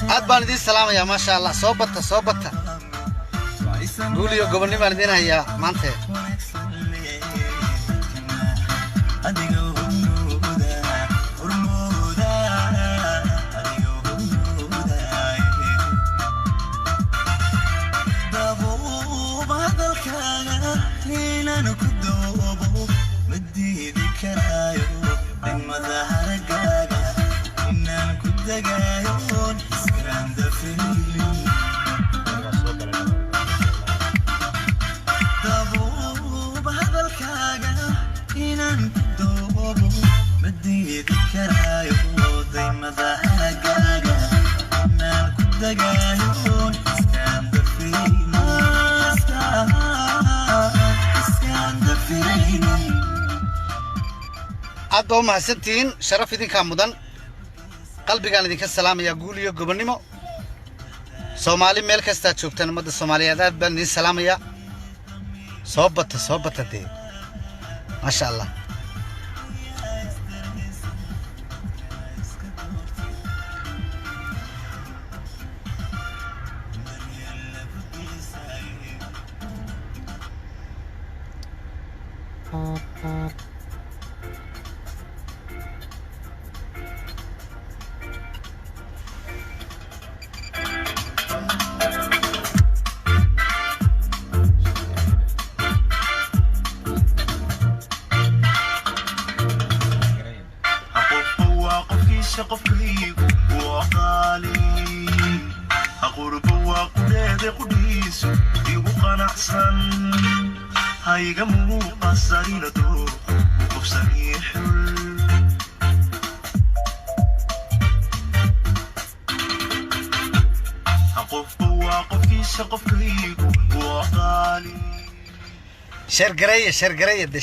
أدبان دي السلام يا ما شاء الله صوبته قولي يا قبلني ما ندينا يا مانته أدو مع ستين شرف إذن كامودان قلبي كان إذن السلام يا قولي يا قبنيمو سومالي ميلك استاتشوكتان مدى الصومالية ذات بني السلام يا صوبت دي ما شاء الله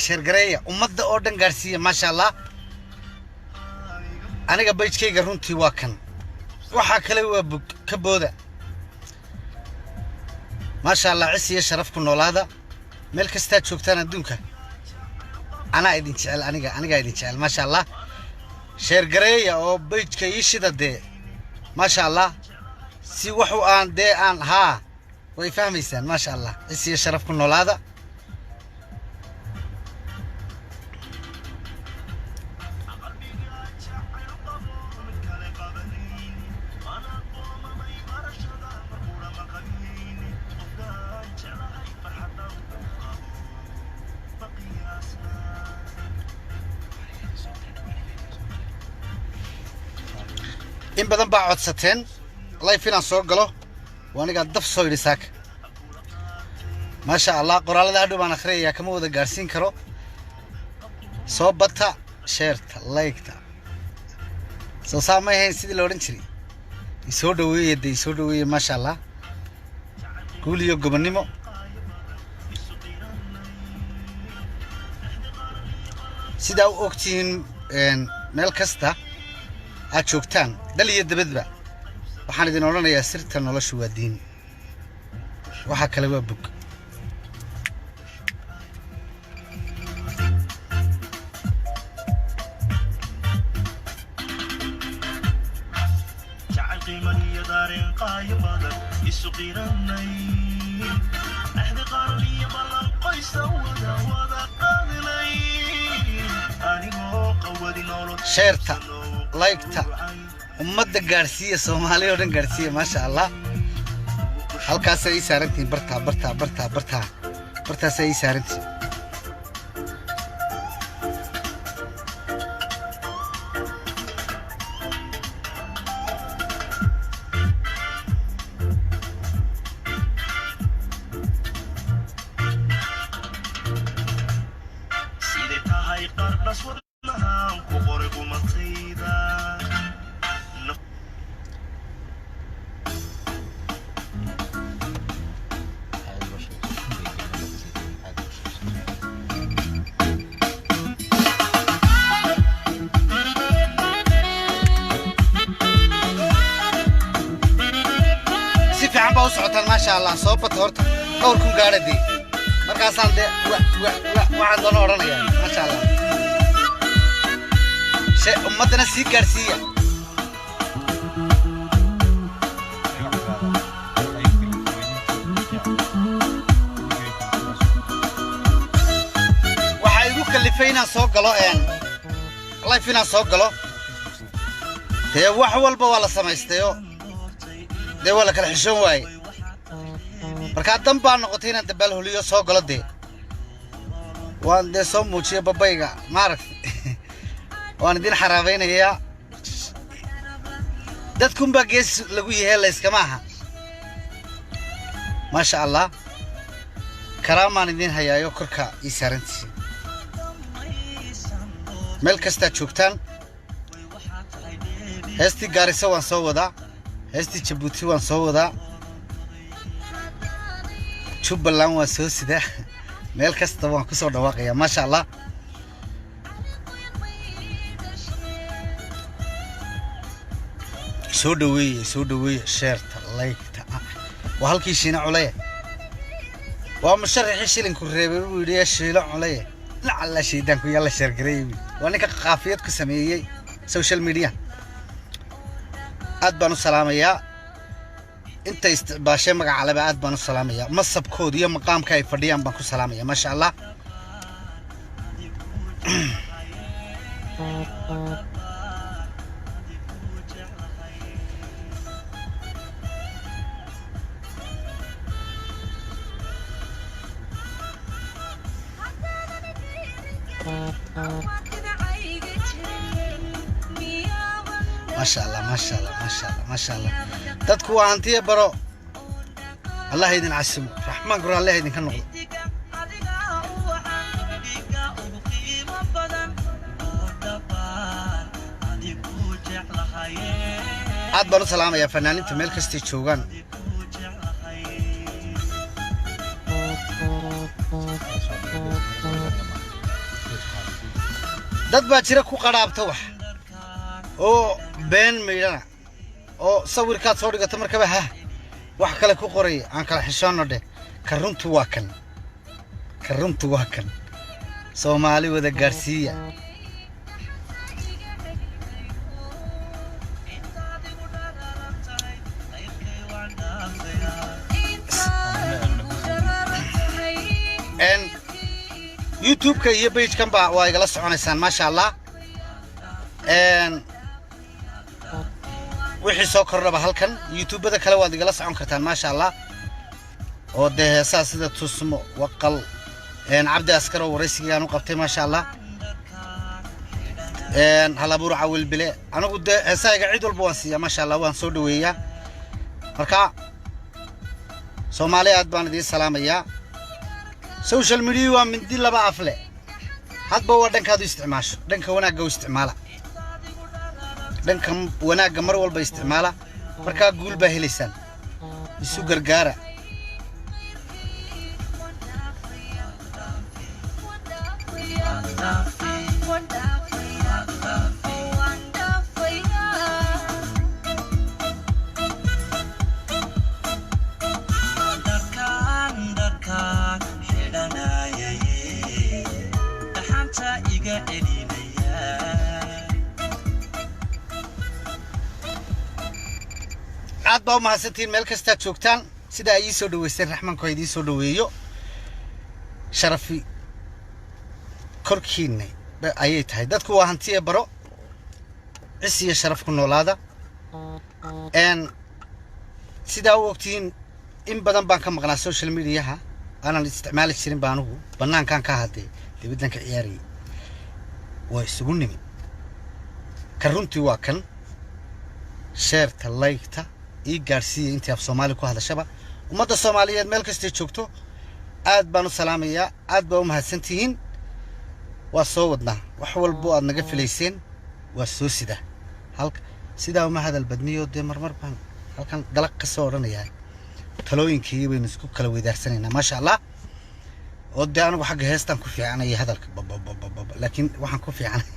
شرقرية ومدى أوردن غارسية ما شاء الله أنا قبيت كي قرونتي واكن وحاكلي وابك كبودة ما شاء الله عسي شرفكم نولادا ملك استاد شوكتان الدنكا أنا قاعدين تسأل أنا قاعدين تسأل ما شاء الله شرقرية أو بيت كي يشيدا دي ما شاء الله سي وحو آن دي آن ها ويفهميسان ما شاء الله عسي شرفكم نولادا إن بدن بعد ستين الله يفينا صور قلو وأنا قاعد دف صوير ساك ما شاء الله قرالة ده عدو بان أخرية كم هو ده قارسين كرو صوبتها شيرت لايكتا سو سامي هين سيدي لورنشري يسودوي ما شاء الله قولي يو قبنيمو سيدا وقتين ميل كستا aad joogtaan dal iyo dabadba waxaan idin oranayaa sirta noloshu waa diin waxa kale waa bug jacayl qiimaniyo daareen qaayibada isu qiranay ahdi qarniyo balan qoysa wada qaadilay anigoo qawadi nolol sheerta لايكتا ومدى قارسية سومالي ودن قارسية ما شاء الله هالكا سيئي سارنتي برتا سيئي سارنتي ما شاء الله صوبت هورتا دوركم قاعدة دي markaasaan dee waxaan doona odhanayaa maasha allah ummaddana sii gaadhsiiya waxaa igu kallifay inaan soo galo life inaan soo galo dee wax walba waa la samaystayo dee waa la kala xishoon waaye markaa dan baa noqotay inaan dabaal holiyo soo galo dee waan dee soo muujiya babayga maaragtay waan idin xaraabaynayaa dadkunbaa gees lagu yahay layskama aha maasha allah karaamaan idin hayaayo korka ii saarantiisa meel kastaad joogtaan heestii gaarisa waan soo wadaa heestii jabuuti waan soo wadaa jubbaland waan soo sidaa meel kasta waan ku soo dhawaaqayaa maasha allah soo dhaweeye sheerta laygta waa halkii shiina culaye waa musharaxii shilinku reebay uu yidhi shiilo culaye lacalla shaydaanku yalla sheergareeyay waa ninka qaafiyad ku sameeyey social media aad baan u salaamayaa inta isticmaashay magaca laba aad baan u salaamayaa masabkooda iyo maqaamka ay fadhiyaan baan ku salaamayaa maasha allah ما شاء الله تدكو أنتي برو الله يدين عسم رحمن قرآن الله يدين كنقل عاد برو سلام يا فنانين تميل كستي تشوغان dad baa jira ku qaraabta oo been meeyana oo sawirkaad soo dhigata markaba wax kale ku qoray aan kala xishoonno dhe karuntu waa kan Soomaali wada gaarsiiya YouTube ka iyo page kan baa waa igala soconaysaan ma sha Allah wixii soo kordhaba halkan YouTube-da kale waad igala socon kartaan ma sha Allah oo de heesaa sida tusmo waqal Cabdi Askar oo waraysigaan u qabtay ma sha Allah halabuur cawil bile anigu de heesaaga cid walba waan siiyaa ma sha Allah waan soo dhaweeyaa marka Soomaaliya aad baan idin salaamayaa social media waa min dil laba afle hadba waa dhankaadu isticmaasho dhanka wanaagga u isticmaala dhanka wanaagga mar walba isticmaala marka guul baa helaysaan isu gargaara aad baa mahadsantiin meel kasta joogtaan sida ay soo dhaweysteen raxmanku ay idin soo dhaweeyo sharafi korkiina ayay tahay dadku waa hantiye baro cisiya sharaf ku noolaada sida uu ogtiin in badan baan ka maqnaa social media-ha aanan isticmaali jirin baanuhu banaankan ka hadee dibaddanka ciyaariyay waa isugu nimi karuntii waa kan sheerta laygta ii gaarsiiyay intii af Soomaali ku hadashaba ummadda Soomaaliyeed meel kasta joogto aad baan u salaamayaa aad baa u mahadsantihiin waa soo wadnaa wax walba aad naga filayseen waa soo sida halka sida uma hadal badniyo de marmar baan halkan dalaq ka soo oranayaa talooyinkii baynu isku kala weydaarsanayna ma sha Allah oo de anigu xagga heestan ku fiicanay hadalka laakiin waxaan ku fiicanay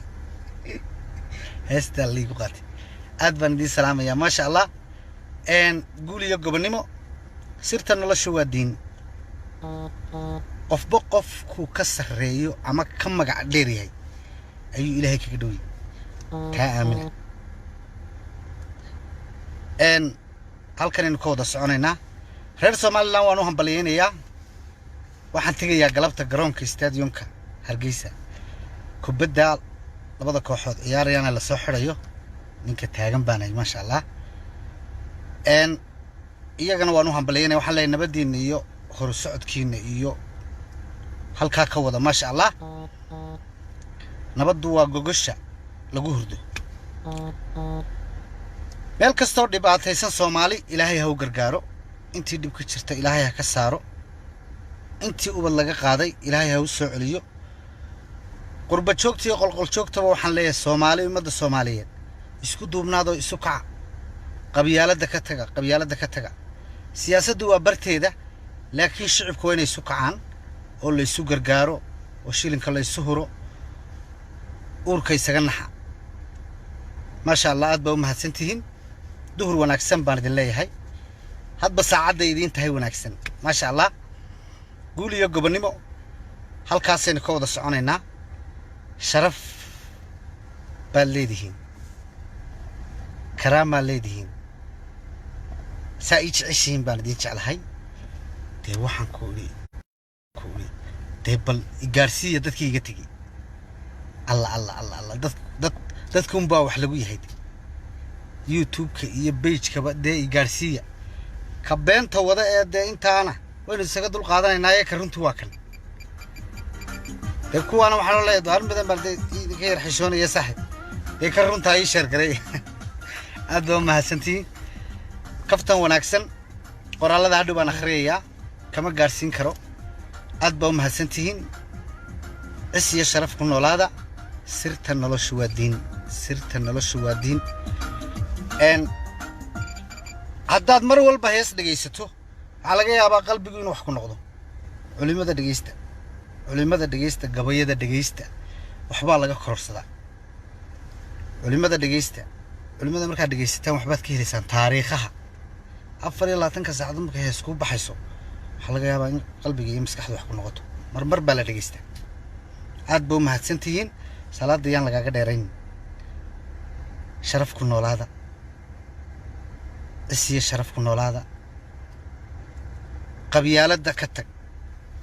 heesta liigu qaatay aad baan idin salaamayaa ma sha Allah guul iyo gobonimo sirta nolosha waa diin qof boqof ku ka sareeyo ama ka magac dheer yahay ayuu ilaahay kaga dhow ka aamin halkan inuu ka wada soconaynaa reer Soomaaliland waan u hambalyeynaya waxaan tagayaa galabta garoonka stadiumka Hargeysa kubadda labada kooxood ciyaarayana la soo xirayo ninka taagan baanay ma sha Allah iyagana waan u hambalyeynaya waxaan leeyahay nabadiina iyo hor socodkiina iyo halka ka wada ma sha Allah nabadu waa gogosha lagu hurdo meel kastoo dhibaataysan Soomaali ilaahay ha u gargaaro intii dib ka jirta ilaahay ha ka saaro intii ubad laga qaaday ilaahay ha u soo celiyo qurba joogtii qolqol joogtaba waxaan leeyahay Soomaali umada Soomaaliyeed isku duubnaado isu kaca qabyaalada ka taga siyaasaddu waa barteeda laakiin shicibku waa inay isu kacaan oo la isu gargaaro oo shilinka la isu huro uurka isaga naxa ma sha Allah aad baa u mahadsantihiin duhur wanaagsan baan idin leeyahay hadba saacada idin tahay wanaagsan ma sha Allah guul iyo gobonimo halkaasaynu ka wada soconaynaa sharaf baa leedihiin karaama leedihiin سايج عشرين بان دي على هاي دي وحن كولي دي بل إجارسية دتكي جتكي الله دتكم باو حلوية هيدي يوتيوب يبيج كبا دي إجارسية كبين توضع دي انت أنا وين السجد القاضي نايا كرنت واكل دي كو أنا محل الله يدوار بدن بردي غير حشون يا صاحب دي كرنت هاي شرقري أدو ما سنتي كفتن وناكسن qoraalada hadhow baan akhriyaa kama gaarsiin karo aad baa u mahadsantihiin isiya sharaf ku noolaada sirta noloshu waa diin haddaad mar walba hees dhageysato waxa laga yaabaa qalbigu inuu wax ku noqdo culimada dhageysta gabayada dhageysta waxba laga kororsadaa culimada markaa dhageysataan waxbaad ka helaysaan taariikhaha afar iyo labaatanka saacad markay hees ku baxayso waxa laga yaabaa in qalbiga iyo maskaxda wax ku noqoto marmar baa la dhageystaa aad baa u mahadsantihiin salaada yaan lagaaga dheerayn sharaf ku noolaada isiya sharaf ku noolaada qabyaalada ka tag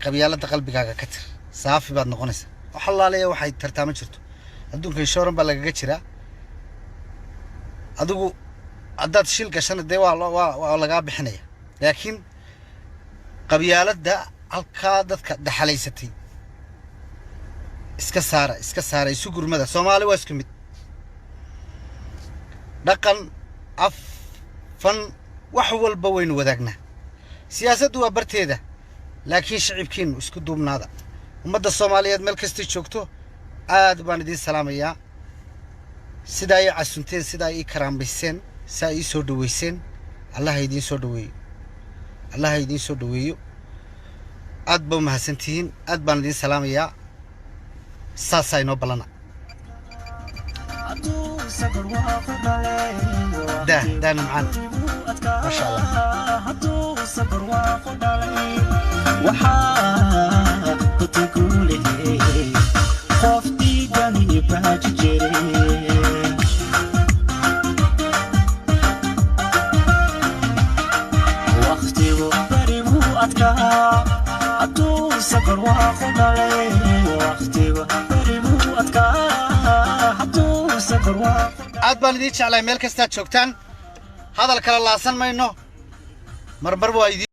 qabyaalada qalbigaaga ka tir saafi baad noqonaysaa waxa laaleeyo waxay tartaamo jirto adduunka shooran baa lagaga jiraa adigu haddaad shil gashana dee waa lagaa bixinaya laakiin qabyaalada halkaa dadka dhaxalaysatay iska saara isu gurmada Soomaali waa isku mid dhaqan af fan wax walba waynu wadaagnaa siyaasaddu waa barteeda laakiin shicibkiinu isku duubnaada ummadda Soomaaliyeed meel kasta joogto aad baan idin salaamayaa sida ay casunteen sida ay karaamayseen ساي سود ويسين الله يدين سود ويو أدبو مهسنتين أدبان دين سلام يا ساساي نوبلنا ده معانا ما شاء الله aad baan idin jeclahay meel kasta joogtaan hadal kala laasan mayno marbar waa